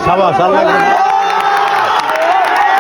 সাবাস আল্লাহ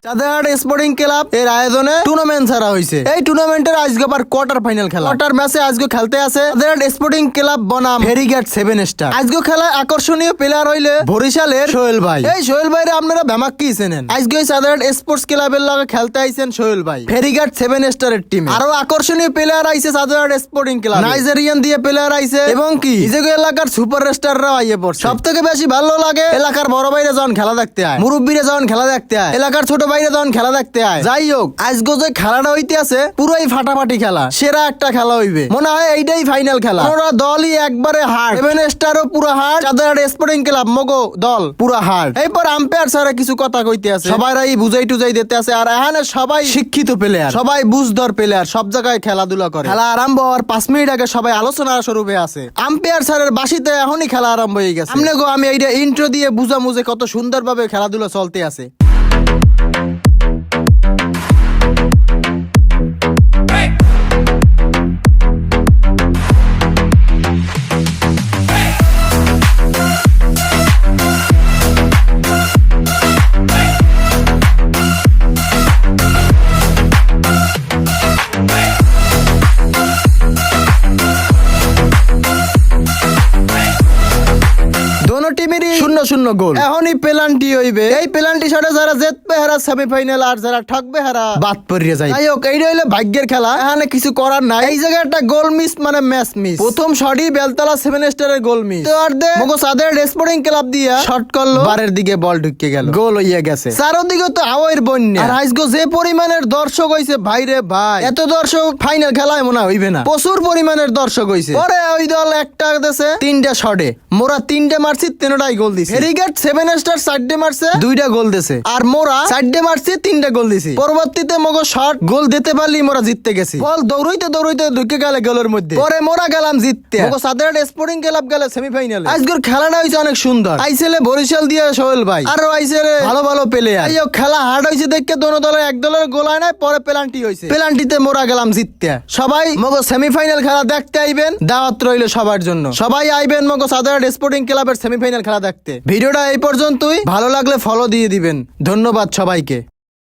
চাঁদাহাট sporting club এর আয়োজনে টুর্নামেন্ট ছাড়া হয়েছে। এই টুর্নামেন্টের আজকে আবার কোয়ার্টার ফাইনাল খেলা। কোয়ার্টার ম্যাচে আজকে খেলতে আছে চাঁদাহাট স্পোর্টিং ক্লাব বনাম ফেরিঘাট 7 স্টার। আজকে খেলায় আকর্ষণীয় প্লেয়ার হইলে বরিশালের সোহেল ভাই। এই সোহেল ভাইরে আপনারা ভ্যামাক কি চেনেন। আজকে ওই চাঁদাহাট স্পোর্টস ক্লাবের লগে খেলতে আইছেন সোহেল ভাই ফেরিঘাট 7 স্টারের টিমে। আরো আকর্ষণীয় প্লেয়ার আইছে চাঁদাহাট স্পোর্টিং ক্লাব, নাইজেরিয়ান দিয়ে প্লেয়ার আইছে এবং কি নিজেকে এলাকার সুপারস্টাররাও আইয়ে পড়ছে। সবথেকে বেশি ভালো লাগে এলাকার বড় ভাইরা যখন খেলা দেখতে আয়, মুরব্বীরা যখন খেলা দেখতে আয়, এলাকার ছোট ভাইরা যখন খেলা দেখতে আয়। যাই হোক আজকে যে খেলাটা হইতে আছে পুরাই ফাটাফাটি খেলা, সেরা একটা খেলা হইবে। মনে হয় এইটাই ফাইনাল খেলা। ওরা দলই একবারে হার্ড, 7 স্টারও পুরো হার্ড, চাঁদাহাট স্পোর্টিং ক্লাব মগো দল পুরো হার্ড। এরপর আম্পায়ার স্যার কিছু কথা কইতে আছে, সবাই বুঝাই টুজাই দিতে আছে। আর এখানে সবাই শিক্ষিত প্লেয়ার, সবাই বুঝদর প্লেয়ার, সব জায়গায় খেলাধুলা করে। খেলা আরম্ভ হওয়ার 5 মিনিট আগে সবাই আলোচনা স্বরূপে আছে। আম্পায়ার স্যারের বাসিতে এখনই খেলা আরম্ভ হয়ে গেছে। আমি এইটা ইন্ট্রো দিয়ে বুঝামু যে কত সুন্দরভাবে খেলাধুলা চলতে আছে। টিমেরই 0-0 গোল। এখনই পেনাল্টি হইবে। এই পেনাল্টি শটে যারা জিতবে হারা সেমিফাইনাল, আর যারা ঠকবে হারা বাদ পড়িয়ে যায়। যাই হোক এইটা হইলো ভাগ্যের খেলা, এখানে কিছু করার নাই। এই জায়গায় একটা গোল মিস মানে ম্যাচ মিস। প্রথম শটই বেলতলা 7 স্টারের গোল মিস। তো আর দে মগো চাঁদাহাট স্পোর্টিং ক্লাব দিয়া শট করলো, বারের দিকে বল ঢুকে গেল, গোল হইয়া গেছে। চারদিকে তো হাওয়ার বন্যা। আর আজকে যে পরিমাণের দর্শক হইছে ভাই রে ভাই, এত দর্শক ফাইনাল খেলায় মনে হইবে না। প্রচুর পরিমাণের দর্শক হইছে। পরে ওই দল একটা দেশে 3টা শটে, মোরা 3টে মারছি 3টাই গোল দিছে। ফেরিঘাট 7 স্টার 4টে মারছে, 2টা গোল দিছে। আর মোরা 4টে মারছি 3টা গোল দিছি। পরবর্তীতে মগো শট গোল দিতে পারলি মোরা জিততে গেছি। বল দৌড়াইতে দৌড়াইতে ঢুকে গেলে গোলের মধ্যে। পরে মোরা গেলাম জিততে। মগো চাঁদাহাট স্পোর্টিং ক্লাব গেলে সেমিফাইনালে। আজকের খেলাটা হইছে অনেক সুন্দর। আইছেলে বরিশাল দিয়ে সোহেল ভাই, আর আইছেলে ভালো ভালো প্লেয়ার। এই খেলা হার্ড হইছে দেখে দোনো দলের এক দলের গোল হয় নাই, পরে পেনাল্টি হইছে। পেনাল্টিতে মোরা গেলাম জিততে। সবাই মগো সেমিফাইনাল খেলা দেখতে আইবেন, দাওয়াত রইল সবার জন্য। সবাই আইবেন মগো চাঁদাহাট স্পোর্টিং ক্লাবের সেমিফাইনাল খেলা দেখতে। ভিডিওটা এই পর্যন্তই, ভালো লাগলে ফলো দিয়ে দিবেন। ধন্যবাদ সবাইকে।